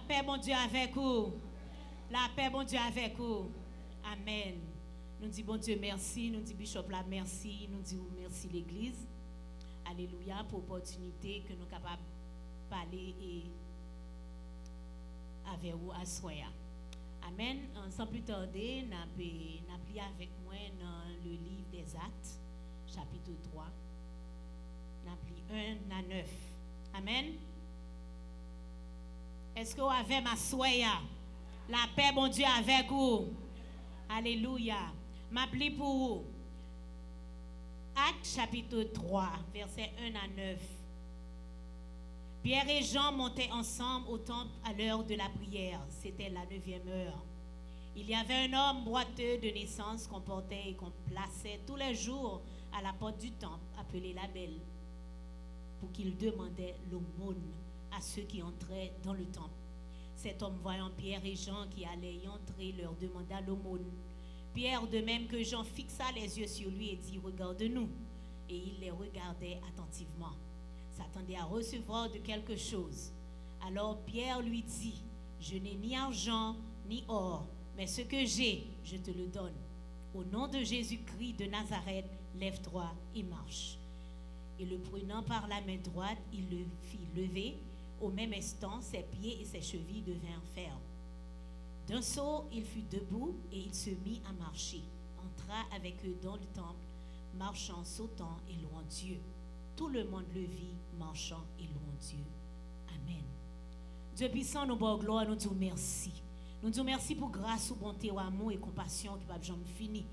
paix, bon Dieu, avec vous. La paix, bon Dieu, avec vous. Amen. Nous disons, bon Dieu, merci. Nous disons, Bishop, là, merci. Nous disons, merci, l'Église. Alléluia, pour l'opportunité que nous sommes capables de parler avec vous à soi. Amen. Sans plus tarder, nous avons lu avec moi dans le livre des Actes, chapitre 3. Nous avons lu 1 à 9. Amen. Est-ce que vous avez ma soya? La paix, bon Dieu, avec vous. Alléluia. M'appli pour vous. Actes chapitre 3, versets 1 à 9. Pierre et Jean montaient ensemble au temple à l'heure de la prière. C'était la 9e heure. Il y avait un homme boiteux de naissance qu'on portait et qu'on plaçait tous les jours à la porte du temple, appelé la Belle, pour qu'il demandait l'aumône à ceux qui entraient dans le temple. Cet homme, voyant Pierre et Jean qui allaient y entrer, leur demanda l'aumône. Pierre, de même que Jean, fixa les yeux sur lui et dit, regarde-nous. Et il les regardait attentivement, s'attendait à recevoir de quelque chose. Alors Pierre lui dit, je n'ai ni argent ni or, mais ce que j'ai, je te le donne. Au nom de Jésus-Christ de Nazareth, lève-toi et marche. Et le prenant par la main droite, il le fit lever. Au même instant, ses pieds et ses chevilles devinrent fermes. D'un saut, il fut debout et il se mit à marcher. Entra avec eux dans le temple, marchant, sautant et louant Dieu. Tout le monde le vit, marchant et louant Dieu. Amen. Dieu puissant, nous bonne gloire, nous disons merci. Nous disons merci pour grâce, bonté, amour et compassion qui ne va jamais finir.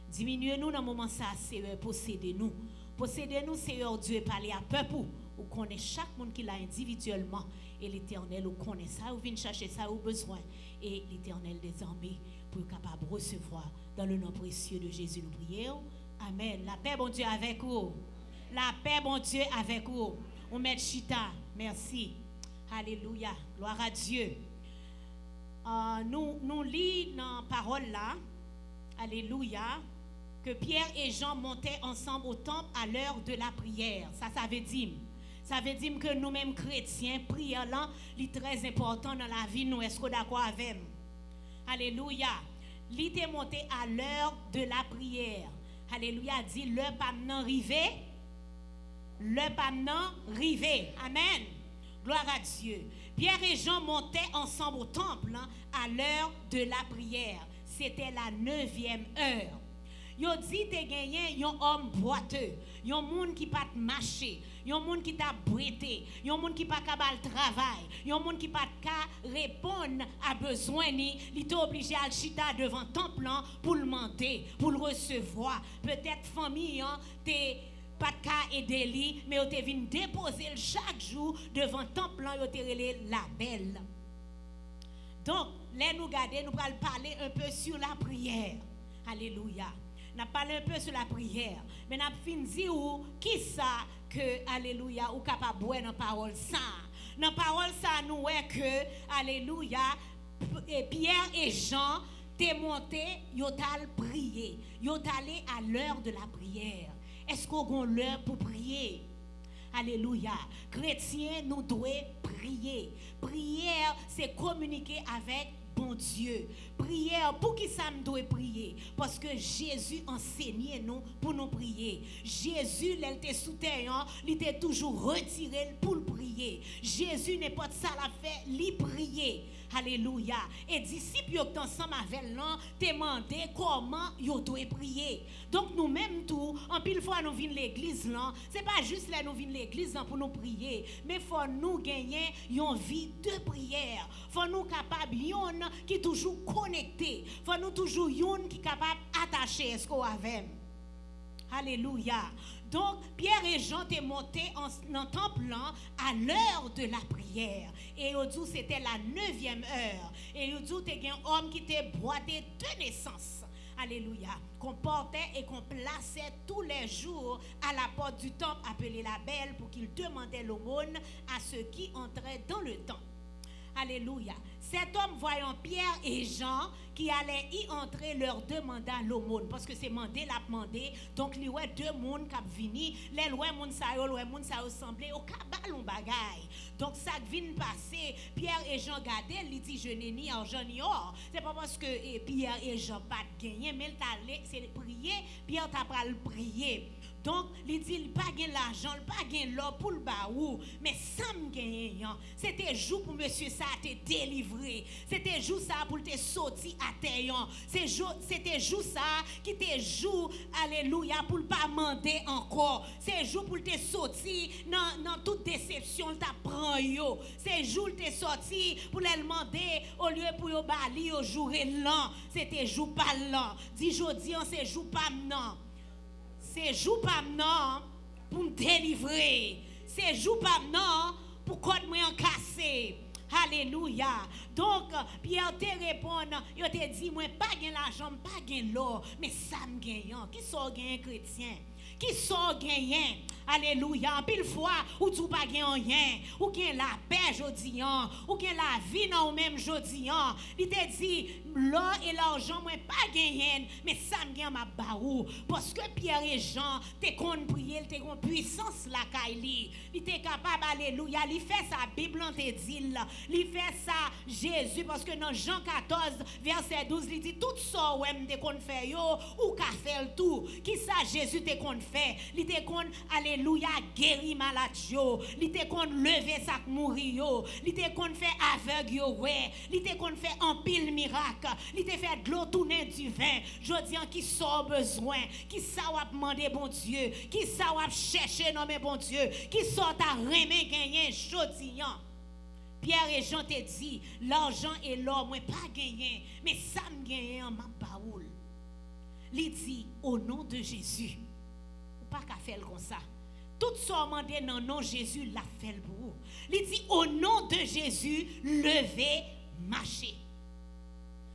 Diminuez-nous dans le moment ça, Seigneur, possédez-nous. Possédez-nous, Seigneur Dieu, parlez à peuple. Vous connaissez chaque monde qui l'a individuellement. Et l'Éternel, vous connaît ça, vous venez chercher ça, vous besoin. Et l'Éternel des armées, pour être capable de recevoir dans le nom précieux de Jésus, nous prions. Amen. La paix, bon Dieu, avec vous. La paix, bon Dieu, avec vous. On met chita. Merci. Alléluia. Gloire à Dieu. Nous lisons dans la parole là. Alléluia. Que Pierre et Jean montaient ensemble au temple à l'heure de la prière. Ça veut dire. Ça veut dire que nous-mêmes chrétiens, prière là, c'est très important dans la vie. Nous, est-ce que d'accord avec nous? Alléluia. Il était monté à l'heure de la prière. Alléluia. Dit, le pas rivé. Le pas rivé. Amen. Gloire à Dieu. Pierre et Jean montaient ensemble au temple hein, à l'heure de la prière. C'était la 9e heure. Yo dit te gagné un homme boiteux, un monde qui pas marcher, un monde qui t'a brêté, un monde qui pas capable travail, un monde qui pas répondre à besoin ni, il est obligé à chita devant temple pour le demander, pour le recevoir. Peut-être famille t'es pas de cas aider lui, mais vous te vinn déposer chaque jour devant temple vous te relé la Belle. Donc, là nous garder, nous allons parler un peu sur la prière. Alléluia. N'a parlé un peu sur la prière, mais n'a fin dit ou qui ça que alléluia ou capable boire dans parole ça. Dans parole ça nous est que alléluia Pierre et Jean t'es monté, yo t'al prier, yo t'allé à l'heure de la prière. Est-ce qu'on a l'heure pour prier? Alléluia. Chrétiens, nous devons prier. Prière, c'est communiquer avec bon Dieu. Prière, pour qui ça me doit prier? Parce que Jésus enseignait nous pour nous prier. Jésus, il était sous terre, il était toujours retiré pour le prier. Jésus n'est pas de ça la fait, il prier. Alléluia. Et disciples qui sont ensemble avec l'an, demandé comment ils doivent prier. Donc nous-mêmes tout, en pile fois nous venons l'église là, c'est pas juste là nous venons l'église là pour nous prier, mais faut nous gagner une vie de prière. Faut nous capable yon qui toujours connecté. Faut nous toujours yon qui capable attacher est-ce qu'on avec. Alléluia. Donc, Pierre et Jean étaient montés dans le temple à l'heure de la prière. Et au dit c'était la 9e heure. Et au dit c'était un homme qui était boité de naissance. Alléluia. Qu'on portait et qu'on plaçait tous les jours à la porte du temple appelé la Belle pour qu'il demandait l'aumône à ceux qui entraient dans le temple. Alléluia. Cet homme voyant Pierre et Jean qui allaient y entrer leur demanda l'aumône parce que c'est mandé l'a demandé donc li ouais deux monde qui vini les loin monde ça semblé au cabal on bagaille donc ça vient passer Pierre et Jean gardaient li dit je n'ai ni argent ni or c'est pas parce que Pierre et Jean pas gagné mais c'est prier Pierre t'a pas le prier. Donc, il dit, il pas gain l'argent, il pas gain l'or pour le baou, mais ça me gagne. C'était jour pour monsieur ça te délivrer. C'était jour ça pour te sortir à terre. C'était jour ça qui te jour, alléluia, pour pas demander encore. C'est jour pour te sortir dans toute déception, il t'apprend yo. C'est jour te sortir pour le demander au lieu pour yo bali au jour lent. C'était jour pas lent. Dis jodi c'est jour pas non. C'est jour pas non pour me délivrer. C'est jour pas non pour qu'on me cassé. Alléluia. Donc, Pierre te répond, il te dit, moi, pas gain l'argent, pas gain l'or, mais ça me gagne. Qui sont gain chrétien? Qui sont gagnants? Alléluia. Pile fois, ou tu pas gain rien, ou gain la paix jodi ou gain la vie non même jodi il te dit l'or et l'argent moi pas gagner, mais ça me gagne ma baou parce que Pierre et Jean te kon prier, te kon puissance la kaili. Il était capable alléluia, il fait sa Bible en te dit là. Il fait ça Jésus parce que dans Jean 14 verset 12 il dit tout ça ouais me te kon faire yo ou ka faire tout. Qui ça Jésus te kon fait? Il te kon alléluia guéri malade yo, il te kon lever ça mourir yo, il te kon fait aveugle yo ouais, il te kon fait en pile miracle, il te fait de l'eau tourner du vin. Je dis qui sort besoin, qui ça va demander bon Dieu, qui ça va chercher non mais bon Dieu, qui sort à remet gagner jodi. Pierre et Jean te dit l'argent et l'or moi pas gagner, mais ça me gagne en ma baoul. Il dit au nom de Jésus. Pas qu'à faire comme ça. Tout ça demandé dans le nom de Jésus l'a fait pour vous. Il dit au nom de Jésus, levez, marchez.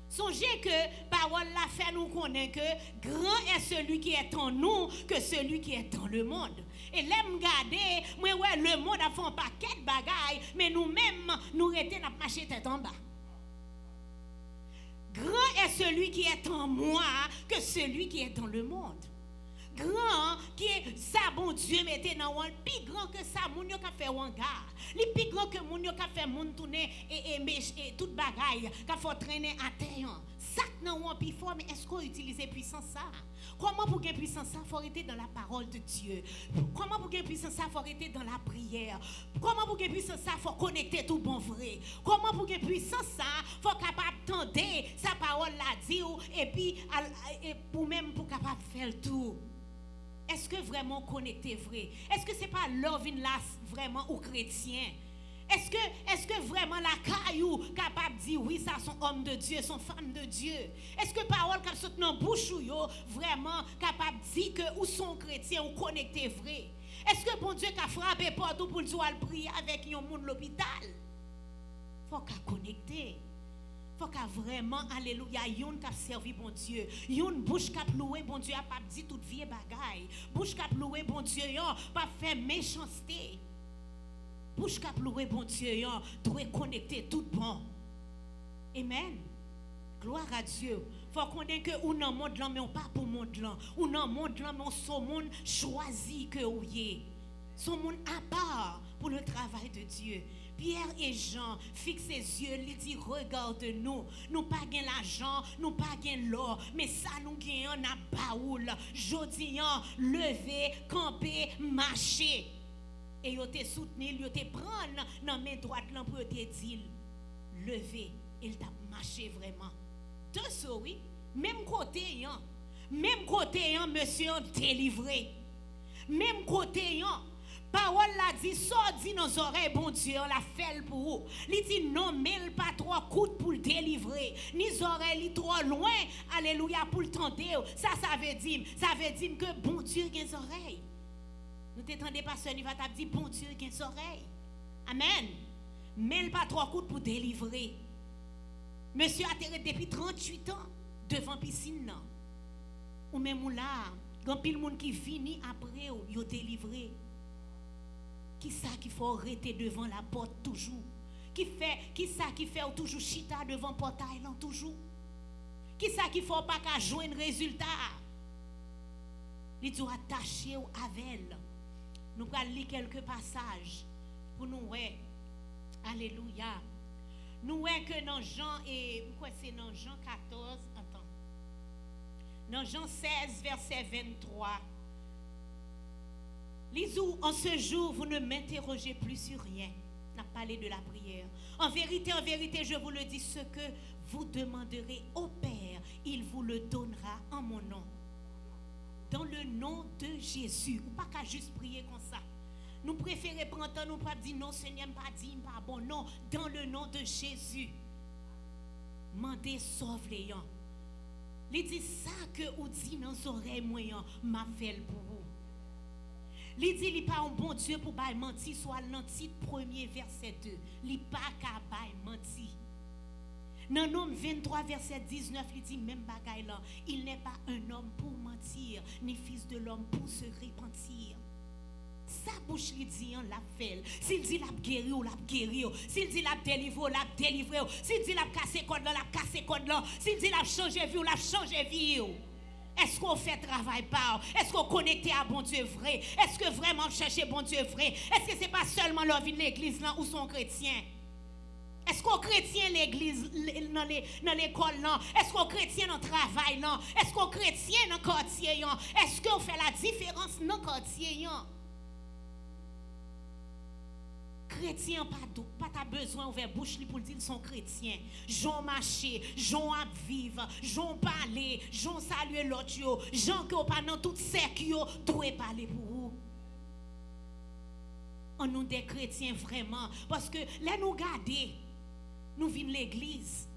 Songez que parole la fait nous connaître que grand est celui qui est en nous que celui qui est dans le monde. Et l'aime garder, moi ouais le monde a fait un paquet de bagailles, mais nous-mêmes nous restons n'a marché tête en bas. Grand est celui qui est en moi que celui qui est dans le monde. Grand qui est ça bon Dieu mettez dans un plus grand que ça moun yo ka fait hangar li plus grand que moun yo ka fait moun tourner et toute bagaille ka faut traîner à terre ça nan un plus fort mais est-ce qu'on utilise puissance ça comment pour gagner puissance ça faut rester dans la parole de Dieu comment pour gagner puissance ça faut rester dans la prière comment pour gagner puissance ça faut connecter tout bon vrai comment pour gagner puissance ça faut capable tendre sa parole la dire et puis pour même pour capable faire tout. Est-ce que vraiment connecté vrai? Est-ce que c'est pas loving là vraiment aux chrétiens? Est-ce que vraiment la caillou capable de dire oui ça son homme de Dieu, son femme de Dieu? Est-ce que parole qui saute dans bouche yo vraiment capable de dire que ou son chrétien ou connecté vrai? Est-ce que bon Dieu qui a frappé partout pour dire al prier avec un monde l'hôpital? Faut qu'à connecter. Faut qu'à vraiment alléluia yon qui a servi bon Dieu yon bouche qui a loué bon Dieu a pas dit toute vie bagaille bouche qui a loué bon Dieu yon pas faire méchanceté bouche qui a loué bon Dieu yon doit connecter tout bon amen gloire à Dieu faut connaître que ou dans monde là mais on pas pour monde là ou dans monde là mais on son monde choisi que ou yé son monde à part pour le travail de Dieu. Pierre et Jean fixent ses yeux, ils disent regarde-nous, nous pas gain l'argent, nous pas gain l'or, mais ça nous gagnons à baoul. Jodi lever, camper, marcher. Et yo te soutenu, yo te prendre dans main droite là pour te dire lever, il t'a marché vraiment. De ça oui, même côté monsieur délivré. Même côté parole la dit, sort dit nos oreilles, bon Dieu, on la fait pour vous. Il dit non, mais pas trop coûte pour le délivrer. Ni oreilles trop loin, alléluia, pour le tenter. Ça veut dire que bon Dieu a des oreilles. Nous t'entendez pas, il va te dire bon Dieu a des oreilles. Amen. Mais pas trop coûte pour délivrer. Monsieur a terré depuis 38 ans devant piscine. Ou même là, quand pile monde qui finit après, il délivré. Qui ça qu'il faut arrêter devant la porte toujours? Qui ça qui fait toujours chita devant portail là toujours? Qui ça qui fait pas qu'à joindre résultat? Il dit attaché avec elle. Nous allons lire quelques passages pour nous voir. Alléluia. Nous voyons que dans Jean et quoi c'est dans Jean 14, attends. Dans Jean 16 verset 23. Lisez en ce jour vous ne m'interrogez plus sur rien. On a parlé de la prière. En vérité, je vous le dis, ce que vous demanderez au Père, il vous le donnera en mon nom. Dans le nom de Jésus. Ou pas qu'à juste prier comme ça. Nous préférons prendre temps, nous pas dire non, Seigneur, pas dit, pas bon. Non, dans le nom de Jésus. Mandez, sauve les gens. Il dit ça que vous dit dans les oreilles, moi, m'a fait pour vous. Il dit, il n'est pas un bon Dieu pour bailler mentir, soit l'antitre premier verset 2. Il n'est pas qu'à bailler mentir. Dans Nom 23, verset 19, il dit même bagaille là. Il n'est pas un homme pour mentir, ni fils de l'homme pour se repentir. Sa bouche lui dit l'a fait. S'il dit l'a guéri ou l'a guéri. S'il dit l'a délivré ou l'a délivré. S'il dit l'a cassé code là, l'a cassé code là. S'il dit l'a changé vie ou l'a changé vie. Est-ce qu'on fait travail par? Est-ce qu'on connecte à bon Dieu vrai? Est-ce que vraiment chercher bon Dieu vrai? Est-ce que c'est pas seulement leur vie de l'église là ou son chrétien? Est-ce qu'on chrétien l'église dans l'école là? Est-ce qu'on chrétien dans le travail là? Est-ce qu'on chrétien dans le quartier là? Est-ce qu'on fait la différence dans le quartier là? Chrétien pas ta besoin ouvert bouche pour dire son chrétien. J'en marcher, j'en vivre, j'en parler, j'en saluer l'autre yo, j'en que pas dans toute sec yo doit parler pour vous. On nous des chrétiens vraiment parce que là nous garder nous vîmes l'église.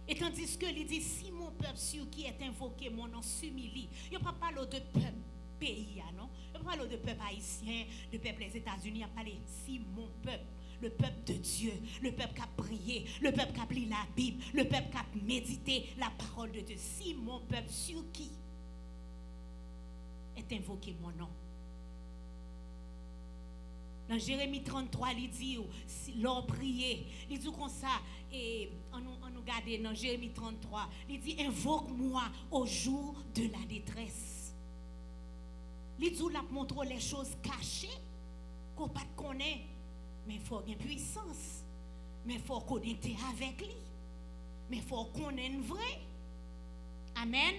Et tandis que il dit si mon peuple sur qui est invoqué mon nom s'humilie, il pas parler de peuple pays, non? Je parle de peuple haïtien, de peuple des États-Unis, je parle si mon peuple, le peuple de Dieu, le peuple qui a prié, le peuple qui a lu la Bible, le peuple qui a médité la parole de Dieu. Si mon peuple sur qui est invoqué mon nom. Dans Jérémie 33, il dit, si l'on priait, il dit comme ça, et on nous regarde dans Jérémie 33, il dit, invoque-moi au jour de la détresse. Il dit, il montre les choses cachées qu'on ne connaît pas. Mais il faut une puissance. Mais il faut connecter avec lui. Mais il faut connaître vrai. Amen.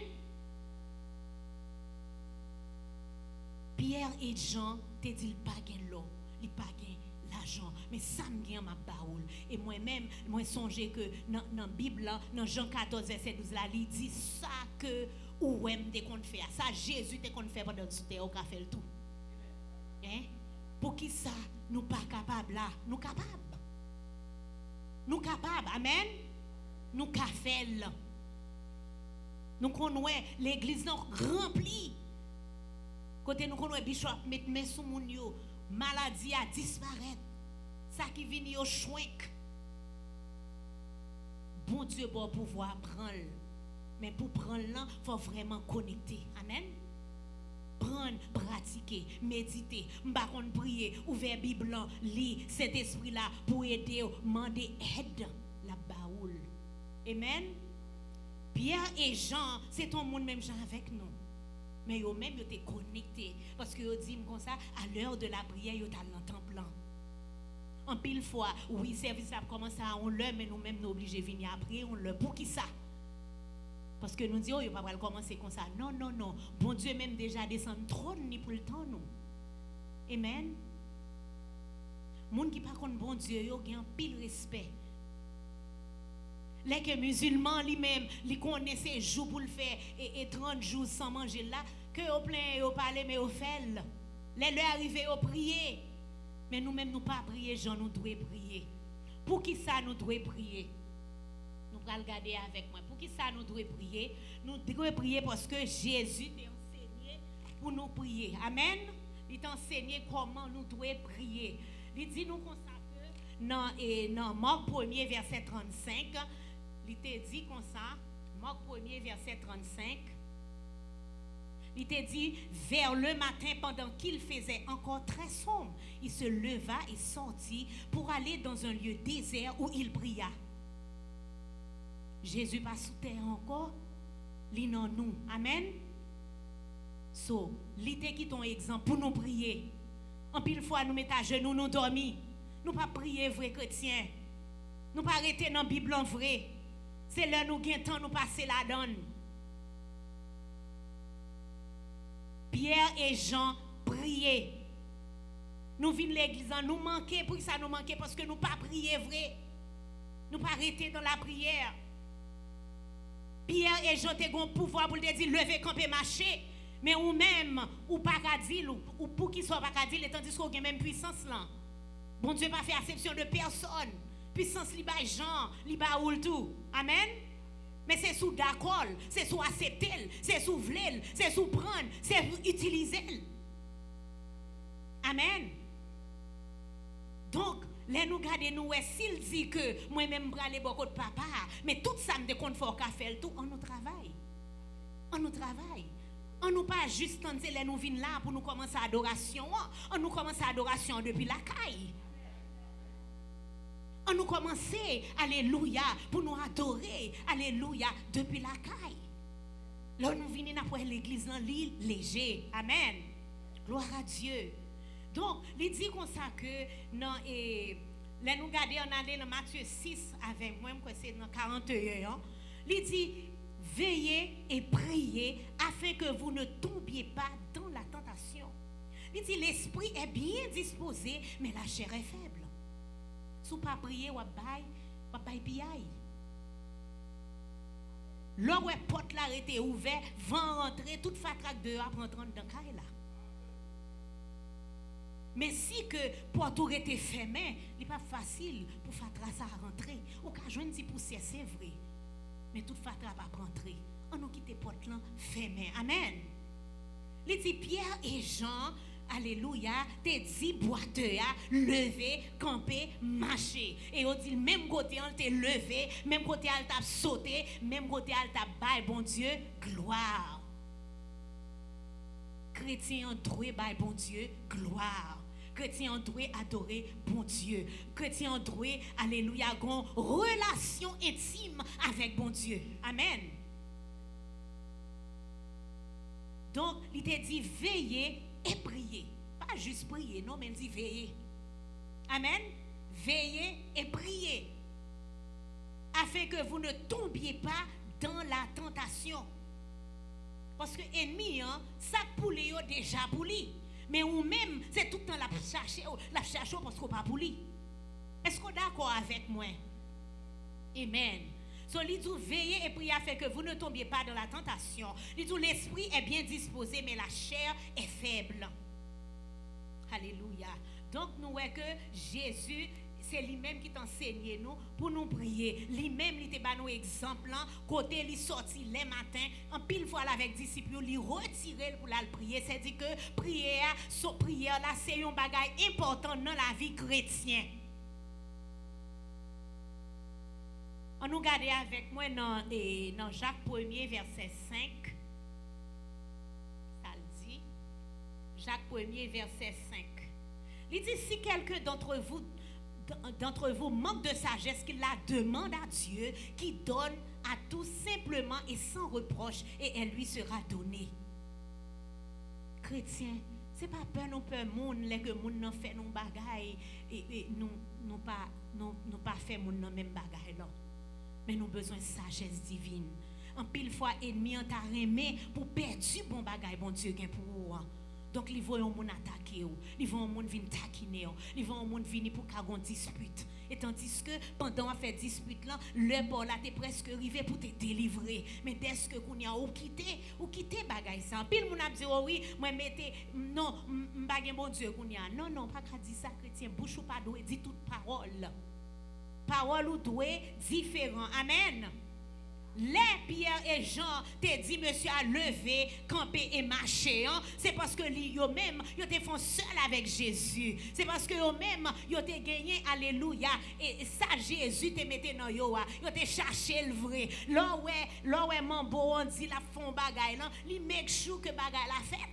Pierre et Jean te dit pas gain l'eau, il pas gain l'argent, mais ça me gagne ma baoule. Et moi-même, moi songé que dans la Bible, dans Jean 14, verset 12, là, il dit ça que ou même te qu'on fait ça Jésus te qu'on fait pendant que tu au fait le tout. Hein? Pour qui ça nous pas capable là, nous capable. Nous capable. Amen. Nous ka faire là. Nous connaissons l'église remplie. Côté nous connaissons bishop mettre main sur moun yo, maladie a disparaître. Ça qui vient yo chouink. Bon Dieu bon pouvoir prendre. Mais pour prendre là, il faut vraiment connecter. Amen. Prendre, pratiquer, méditer, m'bakon prier, ouvrir Bible, lire cet esprit là pour aider, demander aide la baoule. Amen. Pierre et Jean, c'est ton monde même Jean avec nous. Mais eux même ils étaient connectés parce que ils disent comme ça à l'heure de la prière ils étaient dans le temple. En pile fois, oui, service a commencé à on l'heure mais nous-mêmes nous obligés de venir après on le pour qui ça? Parce que nous disons, il ne va pas commencer comme ça. Non, non, non. Bon Dieu même déjà descend trop ni pour le temps, nous. Amen. Les gens qui ne connaissent pas bon Dieu, ils ont un pile respect. Les musulmans, lui-même, ils connaissent ces jours pour le faire et 30 jours sans manger là, que vous plein, vous parlez, mais vous faites. Les leur arrivent, vous priez. Mais nous-mêmes, nous pas prier, Jean, nous devons prier. Pour qui ça, nous devons prier? Nous allons regarder avec moi. Pour qui ça nous devons prier? Nous devons prier parce que Jésus t'a enseigné pour nous prier. Amen. Il t'a enseigné comment nous devons prier. Il dit nous comme ça que dans Marc 1er verset 35, il t'a dit comme ça, Marc 1er verset 35, Il t'a dit, vers le matin, pendant qu'il faisait encore très sombre, il se leva et sortit pour aller dans un lieu désert où il pria. Jésus pas sous terre encore, il dans nous. Amen. So, l'ité qui ton exemple pour nous prier. En pile fois nous mettons à genoux, nous dormir. Nous pas prier vrai chrétien. Nous pas arrêter dans la Bible en vrai. C'est là nous gain temps nous passer la donne. Pierre et Jean priaient. Nous venons l'église, nous manquons, pour ça nous manquons parce que nous pas prier vrai. Nous pas arrêter dans la prière. Pierre et Jean ont un pouvoir pour te dire lever, camper, marcher. Mais ou même, ou pas qu'à dire, ou pour qu'ils soient pas qu'à dire, tandis qu'on a même puissance là. Bon Dieu pas fait exception de personne. Puissance li ba Jean, li ba ou tout. Amen. Mais c'est sous d'accord, c'est sous accepter, c'est sous vler, c'est sous prendre, c'est utiliser. Amen. Donc, les nous garder nous, s'il dit que moi-même je aller beaucoup de papa, mais tout ça me compte fort qu'à faire tout, on nous travaille. On nous travaille. On nous pas juste quand les nous venons là pour nous commencer l'adoration. On nous commence l'adoration depuis la caille. On nous commence, alléluia, pour nous adorer, alléluia, depuis la caille. Là, nous venons après l'église dans l'île léger. Amen. Gloire à Dieu. Donc, il dit comme ça que, non, et, là, nous regardons, on allait dans Matthieu 6 avec moi, c'est dans 41, il dit, veillez et priez afin que vous ne tombiez pas dans la tentation. Il dit, l'esprit est bien disposé, mais la chair est faible. Si vous ne priez, vous ne pouvez pas. Là où la porte là était ouverte, vent rentrer, toute fatraque dehors pour entrer dans le caille là. Mais si que porte était fermée, il n'est pas facile pour fatraque ça rentrer. Ou qu'à joindre si poussière, c'est vrai. Mais toute fatraque va rentrer. On nous quitte porte là fermée. Amen. Il dit Pierre et Jean, alléluia, te dit boiteux, lever, camper, marcher. Et on dit même côté on te levé, même côté on t'a sauté, même côté on t'a bail bon Dieu, gloire. Chrétien droit bail bon Dieu, gloire. Chrétien doit adorer bon Dieu. Chrétien doit, alléluia, une relation intime avec bon Dieu. Amen. Donc, il te dit veillez et priez. Pas juste prier, non, mais il dit veillez. Amen. Veillez et priez. Afin que vous ne tombiez pas dans la tentation. Parce que l'ennemi, ça poulet déjà pouli. Mais ou même, c'est tout le temps la chercher parce qu'on pas pouli. Est-ce qu'on est d'accord avec moi? Amen. So, il dit veillez et priez afin que vous ne tombiez pas dans la tentation. Il dit l'esprit est bien disposé, mais la chair est faible. Alléluia. Donc, nous voyons que Jésus, c'est lui-même qui t'enseigne nous pour nous prier. Lui-même, il te donne nous exemple. Côté, il sorti les matins, en pile fois avec disciples, il retire pour la prier. C'est-à-dire que prière, là, c'est un bagage important dans la vie chrétienne. On nous regarde avec moi dans Jacques 1er, verset 5. Ça le dit. Jacques 1er, verset 5. Il dit, si quelqu'un d'entre vous manque de sagesse, qu'il la demande à Dieu, qui donne à tous simplement et sans reproche, et elle lui sera donnée. Chrétien, c'est pas peur nous peur monde les que monde n'en fait nos bagailles et nous pas fait monde dans même bagaille là. Mais nous besoin de sagesse divine. En pile fois ennemi en t'a remet pour perdre bon bagaille bon Dieu gain pour vous. Donc ils voient un monde attaquer, ils voient un monde venir taquiner, ils voient un monde venir pour qu'à une dispute. Et tandis que pendant à faire dispute là, le bord là t'es presque arrivé pour te délivrer. Mais dès que qu'on y a ou quitter bagaille ça. Pile moun a dit oh oui, moi mettez non, m'bagay bon Dieu qu'on y a. Non, pas qu'à dire ça chrétien, bouche ou pas doit dire toute parole. Parole ou doit différent. Amen. les Pierre et Jean te dit monsieur à lever, camper et marcher, hein? C'est parce que eux même ils te font seul avec Jésus. C'est parce que eux même ils te gagné alléluia et ça Jésus te mettait dans yo, ils te cherché le vrai. Là ouais mambo on dit la font bagaille là, li make sure que bagaille la fait.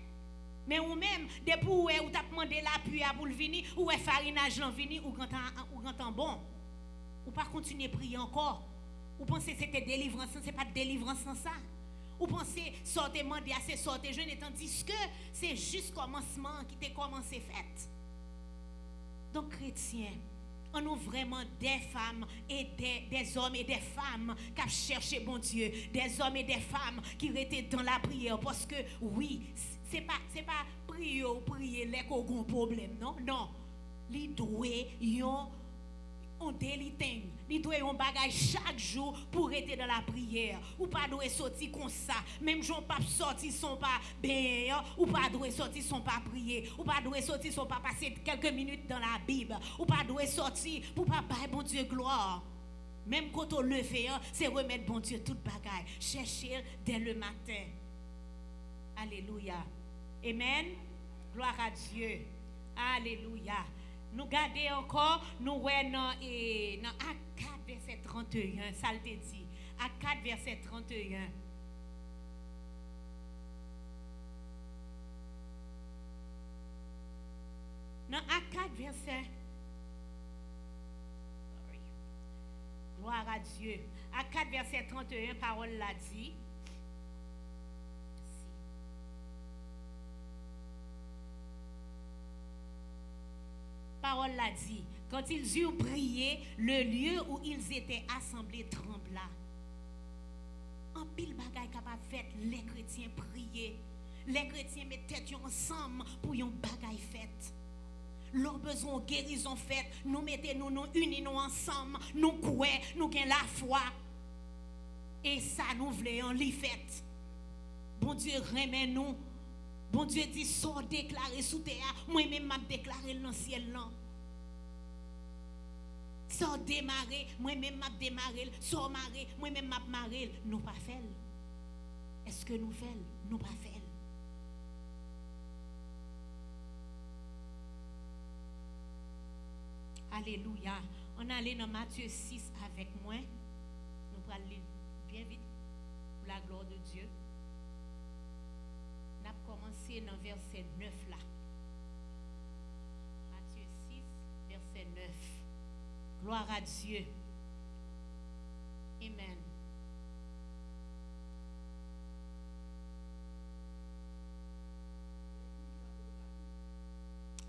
Mais ou même depuis où t'as demandé l'appui pour le venir ou farinage l'en venir ou grand bon. Ou pas continuer prier encore. Ou pensez que c'était délivrance, c'est pas délivrance sans ça. Ou pensez sortez demander assez sortez jeune et tandis que c'est juste commencement qui t'a commencé fait. Donc chrétiens, on a vraiment des femmes et des hommes et des femmes qui cherchent bon Dieu, des hommes et des femmes qui étaient dans la prière parce que oui, c'est pas prier les qu'on a un problème non, li doué on déliting, li doit un bagage chaque jour pour être dans la prière. Ou pas doit sortir comme ça. Même gens pas sortir sont pas bien, ou pas doit sortir sont pas prier, ou pas doit sortir sont pas passer quelques minutes dans la Bible, ou pas doit sortir pour pas bailler bon Dieu gloire. Même quand on le fait, c'est remettre bon Dieu toute bagaille, chercher dès le matin. Alléluia. Amen. Gloire à Dieu. Alléluia. Nous gardons encore, nous voyons dans Actes 4, verset 31, ça le dit. Actes 4, verset 31. Dans Actes 4, verset. Gloire à Dieu. Actes 4, verset 31, parole l'a dit. Parole l'a dit, quand ils eurent prié, le lieu où ils étaient assemblés trembla. En pile bagaille capable fait les chrétiens prier. Les chrétiens mettent tête ensemble pour yon bagaille fait. Leur besoin guérison fait, nous mettons nous unis nous ensemble, nous croyons, nous gagnons la foi. Et ça nous voulons li fait. Bon Dieu remet nous. Bon Dieu dit, sort déclaré sous terre, moi-même m'a déclaré dans le ciel là. Sort démarrer, moi-même m'a démarré, sort marrer, moi-même m'a marrer, nous pas fait. Est-ce que nous faisons? Nous pas fait. Alléluia. On allait dans Matthieu 6 avec moi. Nous allons lire bien vite pour la gloire de Dieu. On a commencé dans verset 9 là. Matthieu 6, verset 9. Gloire à Dieu. Amen.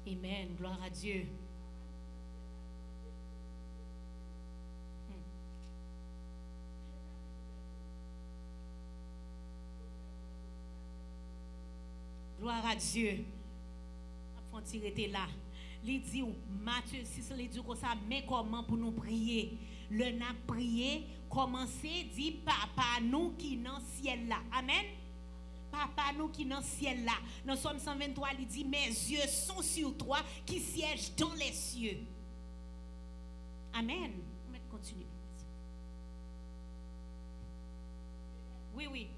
Amen. Gloire à Dieu. Gloire à Dieu. Faut tirer là. Il dit Matthieu 6, il dit comme ça, mais comment pour nous prier? Le n'a prié, commencez, dit Papa nous qui dans le ciel là. Amen. Papa nous qui dans le ciel là. Dans Somme 123, il dit mes yeux sont sur toi qui sièges dans les cieux. Amen. On va continuer. Oui, oui.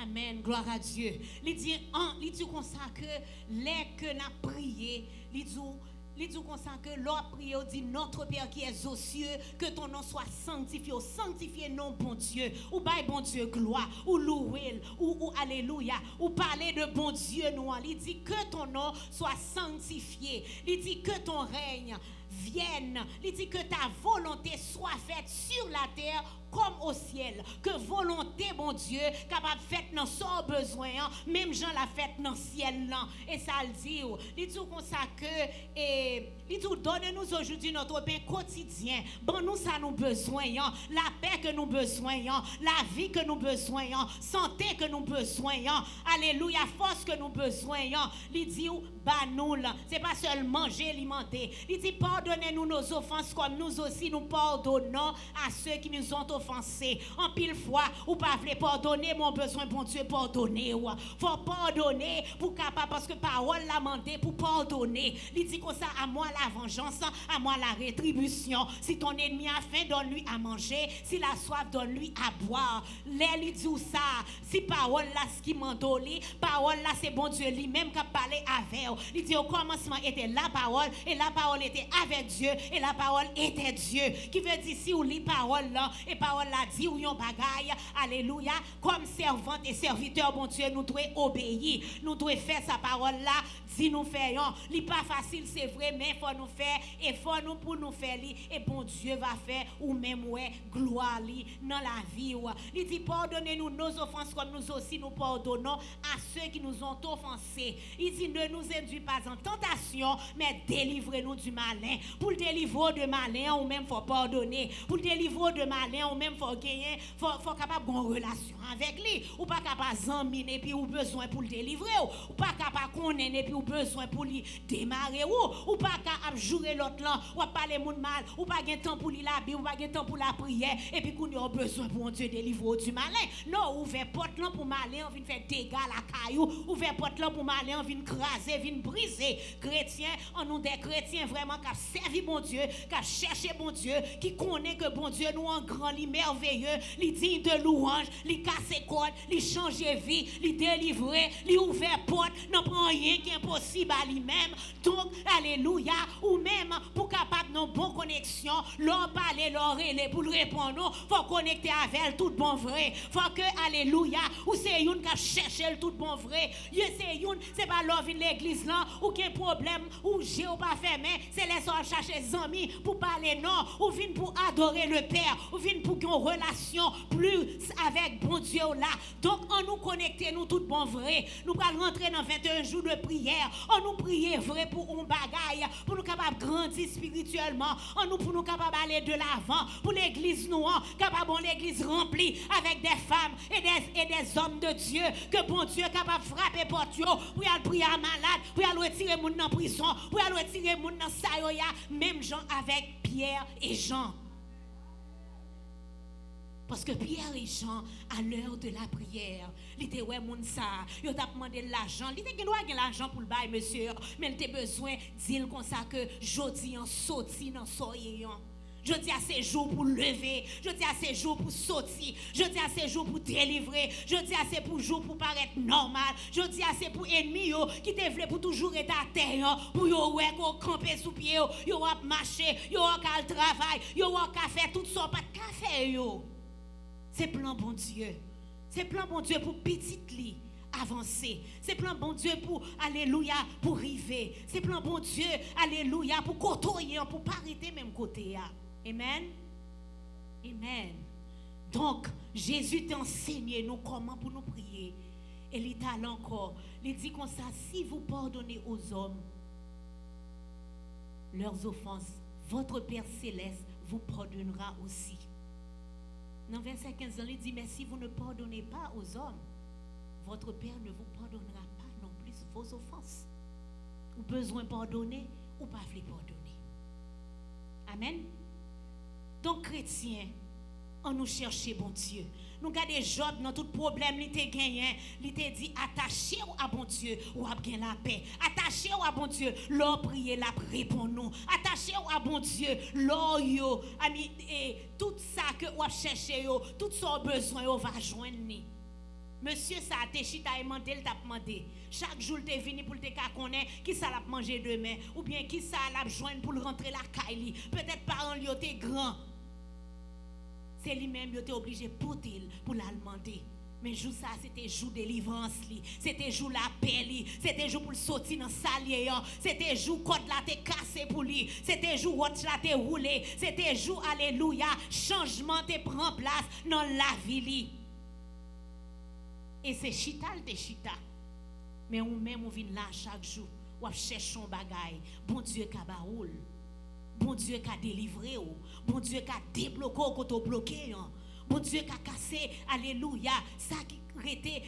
Amen, gloire à Dieu. Il dit comme ça que les que n'a prié, il dit comme ça que l'or prié, dit notre Père qui est aux cieux, que ton nom soit sanctifié, sanctifié non bon Dieu, ou bail bon Dieu gloire, ou louer, ou alléluia, ou parler de bon Dieu nous. Il dit que ton nom soit sanctifié, il dit que ton règne vienne. Il dit que ta volonté soit faite sur la terre comme au ciel. Que volonté, bon Dieu, capable de faire dans son besoin, même Jean l'a fait dans le ciel. Et ça le dit. Il dit comme ça que, il dit, donne-nous aujourd'hui notre pain quotidien. Bon, nous, ça nous besoin. La paix que nous besoin. La vie que nous besoin. Santé que nous besoin. Alléluia, force que nous besoin. Il dit, bah nous, c'est pas seulement manger, alimenter. Il dit, pardonnez-nous nos offenses comme nous aussi nous pardonnons à ceux qui nous ont offensés. En pile fois, ou pas voulez pardonner, mon besoin, bon Dieu, pardonner. Faut pardonner pour capable, parce que parole l'a mandé pour pardonner. Il dit comme ça, à moi la vengeance, à moi la rétribution. Si ton ennemi a faim, donne-lui à manger. Si la soif, donne-lui à boire. Il dit ça, si parole là, ce qui m'a donné, parole là, c'est bon Dieu lui-même qui a parlé avec. Il dit au commencement était la parole, et la parole était avec Dieu, et la parole était Dieu. Qui veut dire si on lit parole là, et parole là dit ou yon bagaille, alléluia, comme servante et serviteur, bon Dieu, nous devons obéir, nous devons faire sa parole là, si nous faisons. Ce n'est pas facile, c'est vrai, mais il faut nous faire, et faut nous pour nous faire, et bon Dieu va faire, ou même ouais, gloire dans la vie. Il dit, pardonnez-nous nos offenses comme nous aussi nous pardonnons à ceux qui nous ont offensés. Il dit, ne nous induis pas en tentation, mais délivrez-nous du malin. Pour le délivrer de malin, ou même faut pardonner. Pour le délivrer de malin, ou même faut gagner, faut capable de relation avec lui. Ou pas capable d'examiner, puis ou besoin pour le délivrer. Ou pas capable de connaître, puis ou besoin pour lui démarrer. Ou pas capable de jouer l'autre là, ou parler moun mal, ou pas de temps pour lui la Bible, ou pas de temps pour la prière, et puis qu'on a besoin pour Dieu délivrer du malin. Non, ouvert porte là pour malin, on vient faire dégâts la caillou, ouvert porte là pour malin, on vient craser, vient briser. Chrétiens, on nous des chrétiens vraiment qui ont servi bon Dieu, qui ont cherché bon Dieu, qui connaît que bon Dieu nous en grand, li merveilleux, li digne de louange, li casse code, li change vie, li délivrer, li ouvert porte, non prend rien qui est impossible à lui-même. Donc, alléluia, ou même pour capable nos bonnes connexions, leur parler, leur relais pour le répondre, faut connecter avec elle tout bon vrai. Faut que, alléluia, ou c'est une qui a cherché le tout bon vrai. C'est pas l'homme de l'église là, ou qui a un problème, ou j'ai pas fait, mais c'est les gens chercher des amis pour parler non, ou viennent pour adorer le Père, ou viennent pour qu'on relation plus avec bon Dieu là. Donc, on nous connecter, nous tout bon vrai. Nous allons rentrer dans 21 jours de prière. On nous prier vrai pour un bagaille, pour nous capables de grandir spirituellement. On nous pour nous capables d'aller de l'avant, pour l'église nous, capable l'église remplie avec des femmes et des hommes de Dieu, que bon Dieu est capable de frapper porte pour aller prier à malade, pour aller retirer les gens dans prison, pour aller retirer les gens dans sayoya, même gens avec Pierre et Jean. Parce que Pierre et Jean, à l'heure de la prière, ils étaient ouais moun ça, ils ont demandé de l'argent, ils étaient de l'argent pour le bail monsieur, mais ils ont besoin de dire comme ça que jodi en sorti dans soyeyon. Je dis à ces jours pour lever, je dis à ces jours pour sortir, je dis à ces jours pour délivrer, je dis à ces jours pour paraître normal, je dis à ces pour ennemis qui te veulent pour toujours être à terre, pour yo ouais camper sous pied, yo va marcher, yo va travailler, yo va faire tout ça pas de café yo. C'est plan bon Dieu. C'est plan bon Dieu pour petit li avancer. C'est plan bon Dieu pour alléluia pour river. C'est plan bon Dieu alléluia pour côtoyer, pour pas arrêter même côté là. Amen. Amen. Donc Jésus t'a enseigné nous comment pour nous prier. Et il t'a encore, il dit comme ça, si vous pardonnez aux hommes leurs offenses, votre Père céleste vous pardonnera aussi. Dans verset 15, il dit, mais si vous ne pardonnez pas aux hommes, votre Père ne vous pardonnera pas non plus vos offenses. Ou besoin de pardonner, ou pas voulez pardonner. Amen. Donc, chrétiens, on nous cherche bon Dieu. Nous regardons Job dans tout problème, il t'a gagné, il t'a dit attachez-vous à bon Dieu ou à gagner la paix. Attachez-vous à bon Dieu, l'or prier la répond nous. Attachez-vous à bon Dieu, l'or yo, ami tout ça que vous cherchez yo, tout son besoin yo va joindre ni. Monsieur ça te chita demandé, il t'a demandé. Chaque jour t'es venu pour te connaître qui ça l'a manger demain ou bien qui ça l'a joindre pour rentrer la caille. Peut-être parents li t'es grand. C'est lui-même qui était obligé pour la demander. Mais jour ça, c'était jour délivrance, c'était jour la paix, c'était jour pour sortir dans salier, c'était jour code là t'es cassé pour lui, c'était jour route là t'es roulé, c'était jour alléluia, changement te prend place dans la vie. Et c'est chita te chita. Mais ou même on vient là chaque jour, ou cherche son bagay, bon Dieu ka baoul. Bon Dieu qui a délivré, bon Dieu qui a débloqué quand on bloqué, bon Dieu qui a cassé, alléluia, ça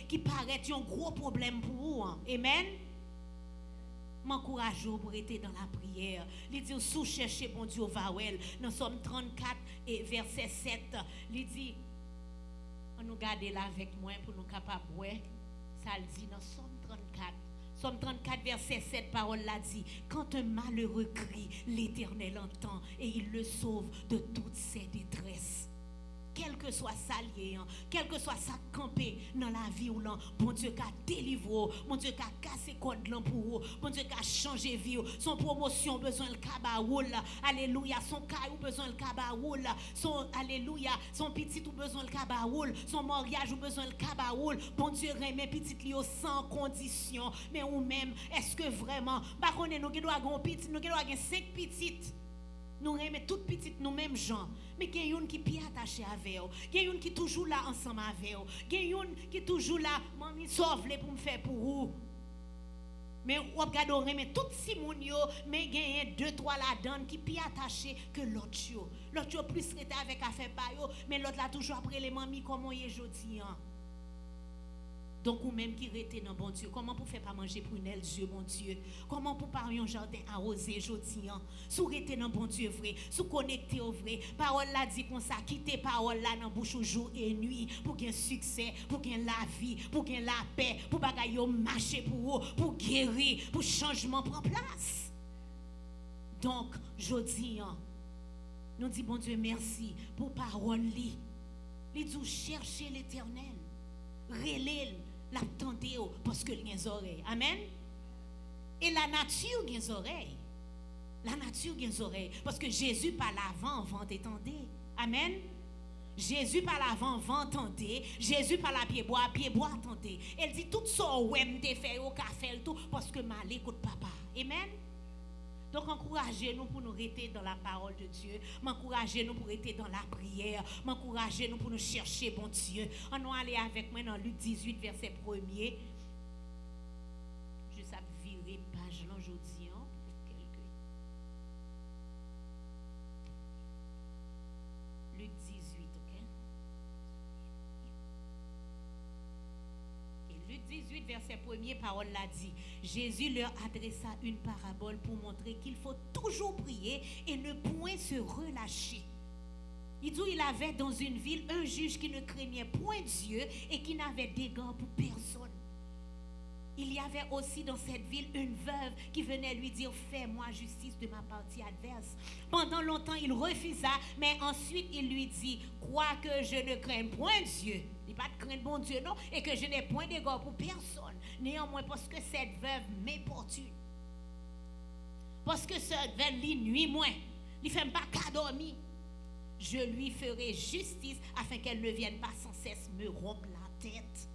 qui paraît un gros problème pour vous. Amen. M'encourage pour être dans la prière. Il dit, sous chercher bon Dieu va well. Dans Somme 34 et verset 7, il dit, on nous garde là avec moi pour nous capables de voir. Ça le dit dans Somme 34. Somme 34, verset 7, parole l'a dit, quand un malheureux crie, l'Éternel entend et il le sauve de toutes ses détresses. Quel que soit ça lié, quel que soit ça campé dans la vie ou là, bon Dieu qui a délivré, bon Dieu qui a cassé code là pour vous, bon Dieu qui a changé vie, son promotion besoin le cabaoul, alléluia, son caillou besoin le cabaoul, son alléluia, son petit ou besoin le cabaoul, son mariage ou besoin le cabaoul, bon Dieu remet petit li sans condition, mais ou même est-ce que vraiment, bah on est nous qui doit avoir petit, nous qui doit avoir 5 petites. Nous aimons toutes petites nous-mêmes gens. Mais il y a une qui est bien attachée avec eux. Il y a une qui est toujours là ensemble avec eux. Il y a une qui est toujours là, maman, sauve pour me faire pour vous. Mais vous regardez, on aime toutes ces gens, mais il y a 2, 3 là-dedans qui sont bien attachés que l'autre. L'autre plus resté avec affaire par eux, mais l'autre là toujours après les mamies comme on y est aujourd'hui. Donc, ou même qui rete dans bon Dieu, comment pour faire pas manger pour une Dieu, bon Dieu? Comment pour pas un jardin arrosé aujourd'hui? Sous rete dans bon Dieu vrai, sous connecté au vrai. Parole là dit qu'on ça, quitter parole là dans bouche jour et nuit pour gagner succès, pour gagner la vie, pour gagner la paix, pour bagaille marcher pour vous, pour guérir, pour changement prendre place. Donc, aujourd'hui, nous dit bon Dieu merci pour parole li. Il dit chercher l'Éternel, relève l'attendez parce que les oreilles. Amen. Et la nature les oreilles. La nature les oreilles parce que Jésus par l'avant vent étendez. Amen. Jésus par l'avant vent tendez. Jésus par la pied bois attendez. Elle dit tout ça ouais me fait au café tout parce que mal écoute papa. Amen. Donc, encouragez-nous pour nous rester dans la parole de Dieu. M'encouragez-nous pour rester dans la prière. M'encouragez-nous pour nous chercher, bon Dieu. On va aller avec moi dans Luc 18, verset 1er. Je sais virer page là aujourd'hui. Luc 18, ok? Et Luc 18, verset 1er, parole l'a dit. Jésus leur adressa une parabole pour montrer qu'il faut toujours prier et ne point se relâcher. Il dit il avait dans une ville un juge qui ne craignait point Dieu et qui n'avait d'égard pour personne. Il y avait aussi dans cette ville une veuve qui venait lui dire « Fais-moi justice de ma partie adverse ». Pendant longtemps, il refusa, mais ensuite il lui dit « Quoique je ne craigne point Dieu ». Il n'y a pas de crainte bon Dieu, non, et que je n'ai point d'égard pour personne. Néanmoins, parce que cette veuve m'importune. Parce que cette veuve lui nuit moins. Il ne fait pas qu'à dormir. Je lui ferai justice afin qu'elle ne vienne pas sans cesse me rompre la tête.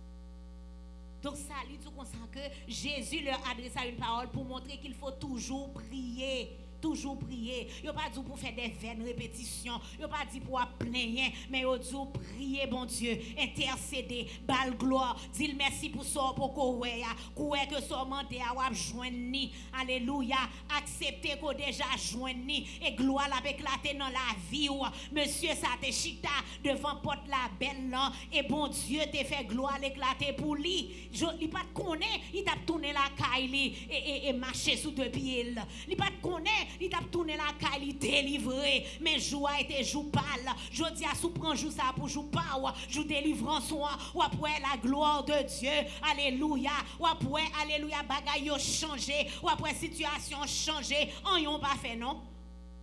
Donc ça dit tout comme ça que Jésus leur adressa une parole pour montrer qu'il faut toujours prier. Toujours prier. Il n'a pas dit pour faire des vaines répétitions. Il n'a pas dit pour plaindre, mais il a dit prier, bon Dieu, intercéder, bal gloire, dire merci pour ça, pour que ça mande à joindre. Alléluia. Accepter qu'on déjà joindre et gloire la éclater dans la vie. Monsieur, ça te chita devant porte la belle là et bon Dieu te fait gloire l'éclater pour lui. Il pas te connaît, il t'a tourné la caille et marché sous 2 pieds. Il pas te connaît. Il t'a tourné la caille, il délivré. Mais joie était joue pâle. Je dis à sous prend joue ça pour joue pas. Joue délivrance ou après la gloire de Dieu. Alléluia. Ou après, alléluia, bagaille changé. Ou après situation changé. En yon pas fait non.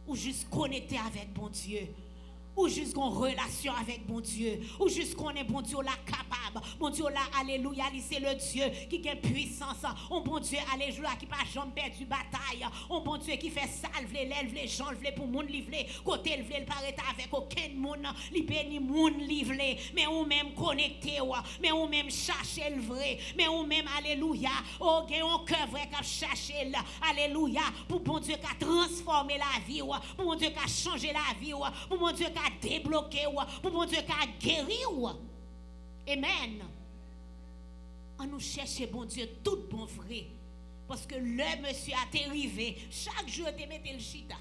Ou juste connecté avec bon Dieu. Ou juste en relation avec bon Dieu. Ou juste qu'on est bon Dieu là capable. capable. Bon Dieu là, alléluia, c'est le Dieu qui a puissance. On bon Dieu, alléluia, qui pas jamais perdu bataille. On bon Dieu qui fait salve les lèvres, les gens, pour moun livrer. Côté le vle paraît avec aucun moun, li béni moun livrer. Mais on même connecté, mais on même chercher le vrai. Mais on même, alléluia, oh, gen un cœur vrai qui chercher, alléluia, pour bon Dieu qui a transformé la vie, pour bon Dieu qui a changé la vie, pour bon Dieu qui a débloqué, pour bon Dieu qui a guéri. Amen. On nous cherche, bon Dieu, tout bon vrai. Parce que le monsieur a été arrivé, chaque jour, te mette le chita.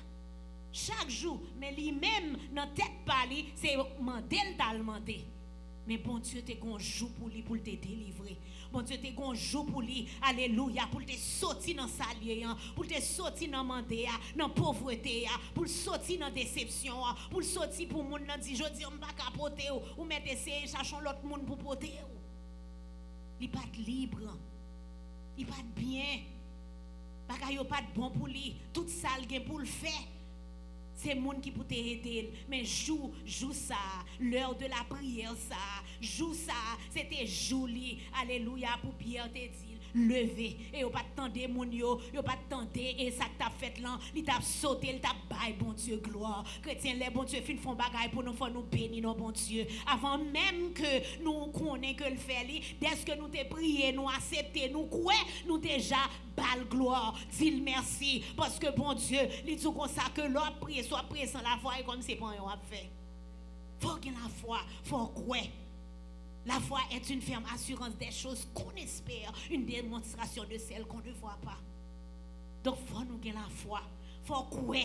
Chaque jour, mais lui-même, dans tête pali, c'est mandel talmenté. Mais bon Dieu, te gon jour pour lui, pour te délivrer. Bon Dieu, te gon jour pour lui, alléluia, pour te sortir dans sa lié, pour te sortir dans mandé, dans pauvreté, pour sortir dans déception, pour sortir pour moun nan di, jodi on pas capoter ou mettre essayer cherchons l'autre monde pour porter. Il pas libre. Il pas bien. Bagay yo pas bon pour lui, tout ça gen pour le faire. C'est moun qui peut t'aider, mais joue ça, l'heure de la prière ça, joue ça, c'était joli, alléluia, pour Pierre te dit, lever, et yo pas tendre moun yo pas tendre, et ça que t'as fait là, il t'a sauté, il t'a bail, bon Dieu, gloire, chrétien, les bon Dieu, fin font bagaille pour nous faire nous bénir, nos bon Dieu, avant même que nous connaissons que le fait, dès que nous te prié, nous accepté, nous quoi, nous déjà, bal gloire, dis merci, parce que bon Dieu, il dit comme ça que l'autre prier soit présent la foi et comme c'est pas un fait. Faut qu'il la foi, faut quoi. La foi est une ferme assurance des choses qu'on espère, une démonstration de celles qu'on ne voit pas. Donc faut nous gagner la foi, faut quoi.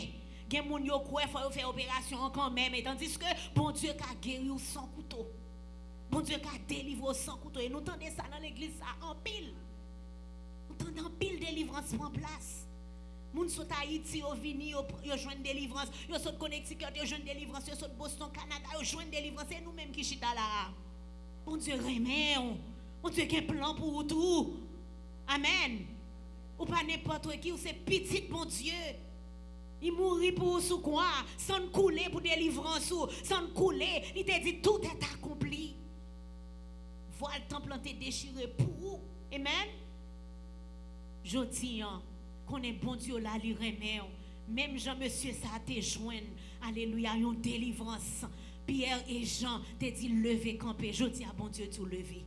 Gen moun yo quoi, faut faire opération quand même, et tandis que bon Dieu a guéri sans couteau. Bon Dieu a délivré sans couteau et nous entendons ça dans l'église ça en pile. Nous entendons pile délivrance en place. Moun sot Haïti, yo vini, yo joine délivrance, yo sot Connecticut, yo joine délivrance, yo sot Boston, Canada, yo joine délivrance, c'est nous-mêmes qui chita là. Bon Dieu remet, bon Dieu qui a un plan pour tout. Amen. Ou pas n'importe qui, ou c'est petit bon Dieu. Il mourit pour sous quoi? Sans couler pour délivrance, sans couler, il te dit tout est accompli. Voilà le temple planté déchiré pour vous. Amen. Je dis, qu'on est bon Dieu là, il remet. Même Jean-Monsieur, ça a te joint. Alléluia, une délivrance. Pierre et Jean te dit lever, camper. Je dis à bon Dieu tout lever.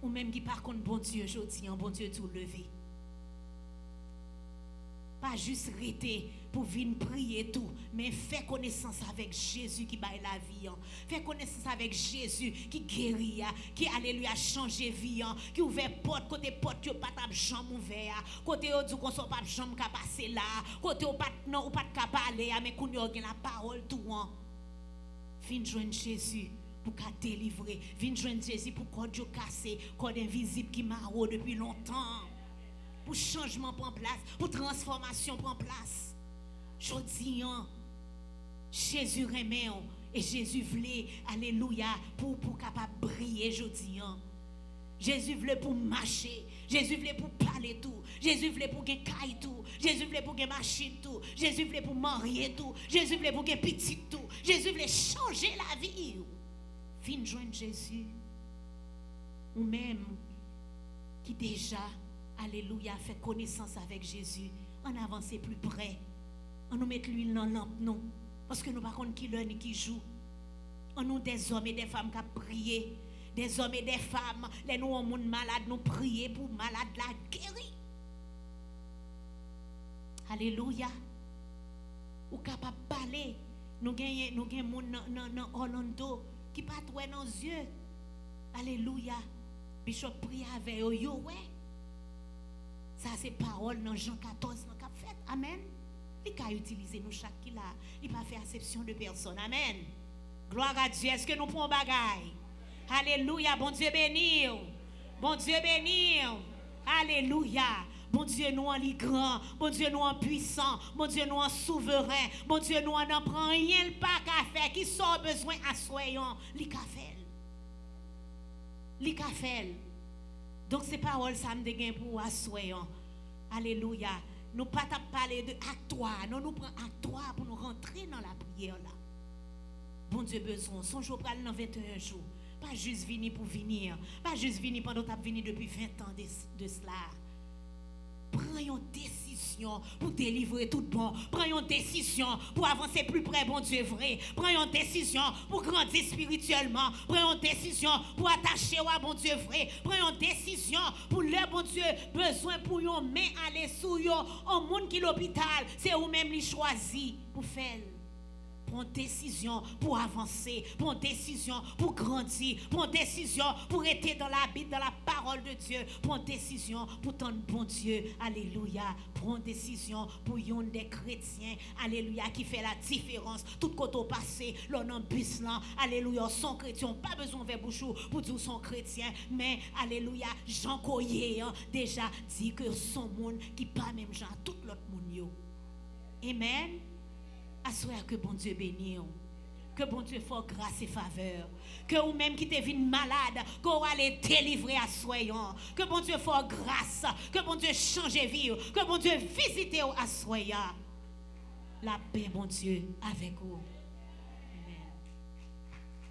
Ou même qui par contre bon Dieu, je dis bon Dieu tout lever. Pas juste rester pour venir prier tout, mais faire connaissance avec Jésus qui baille la vie. Faire connaissance avec Jésus qui guérit, qui alléluia change vie, qui ouvert porte côté porte yo pas t'a jambe ouvert, côté yo dit qu'on soit pas jambe ka passer là, côté ou pas non ou pas ka parler mais qu'on yo gen la parole tout. Vinn joindre Jésus pour qu'a délivrer, vinn joindre Jésus pour code yo cassé, code invisible qui maro depuis longtemps. Pour changement prend place, pour transformation prend place. Je dis, Jésus remet et Jésus voulait, alléluia, pour capable briller, je dis. Jésus voulait pour marcher, Jésus voulait pour parler tout, Jésus voulait pour gagner caille tout, Jésus voulait pour gagner machine tout, Jésus voulait pour marier tout, Jésus voulait pour gagner petit tout, Jésus voulait changer la vie. Viens joindre Jésus, ou même qui déjà alléluia, fait connaissance avec Jésus. On avance plus près. On nous met l'huile dans la lampe, non. Parce que nous ne savons pas qui l'un ni qui joue. On nous des hommes et des femmes qui prient. Des hommes et des femmes, les nous sommes malades, nous prions pour malades la guérir. Alléluia. Ou capable de parler. Nous gagnons dans Orlando qui pas trouver dans nos yeux. Alléluia. Bishop prie avec eux. Yo, ouais. Ça, c'est parole dans Jean 14, dans cap fait. Amen. Il peut utiliser nous chaque qui là. Il pas faire exception de personne. Amen. Gloire à Dieu. Est-ce que nous prenons bagaille? Alléluia. Bon Dieu béni. Bon Dieu béni. Alléluia. Bon Dieu nous en grand. Bon Dieu nous en puissant. Bon Dieu nous en souverain. Bon Dieu nous en prend rien le pas qu'à faire. Qui sont besoin à soyons. Li ka fait. Li ka fait. Donc ces paroles ça me dégaine pour assoyons. Alléluia. Nous pas parler de acte 3, non nous prend acte 3 pour nous rentrer dans la prière là. Bon Dieu besoin, son jour pral dans 21 jours. pas juste venir pour venir, pas juste venir pendant que tu as venu depuis 20 ans de cela. Prends une décision pour délivrer tout bon. Prends une décision pour avancer plus près, bon Dieu vrai. Prends une décision pour grandir spirituellement. Prends une décision pour attacher à bon Dieu vrai. Prends une décision pour le bon Dieu besoin pour yon main aller sous yon. Au monde qui l'hôpital, c'est ou même li choisi pour faire. Prends décision pour avancer, prends décision pour grandir, prends décision pour être dans la Bible, dans la parole de Dieu, prends décision pour ton bon Dieu, alléluia, prends décision pour yon des chrétiens, alléluia, qui fait la différence, tout côté passé, l'on en bus là, alléluia, son chrétien, pas besoin de bouchou pour dire son chrétien, mais alléluia, Jean Coyer déjà dit que son monde qui pas même Jean, tout l'autre monde yo. Amen. Assoyez que bon Dieu bénisse. Que bon Dieu fasse grâce et faveur. Que ou même qui te vient malade, qu'on va les délivrer à soyons. Que bon Dieu fasse grâce. Que bon Dieu change vie. Que bon Dieu visite à soyons. La paix, bon Dieu, avec vous.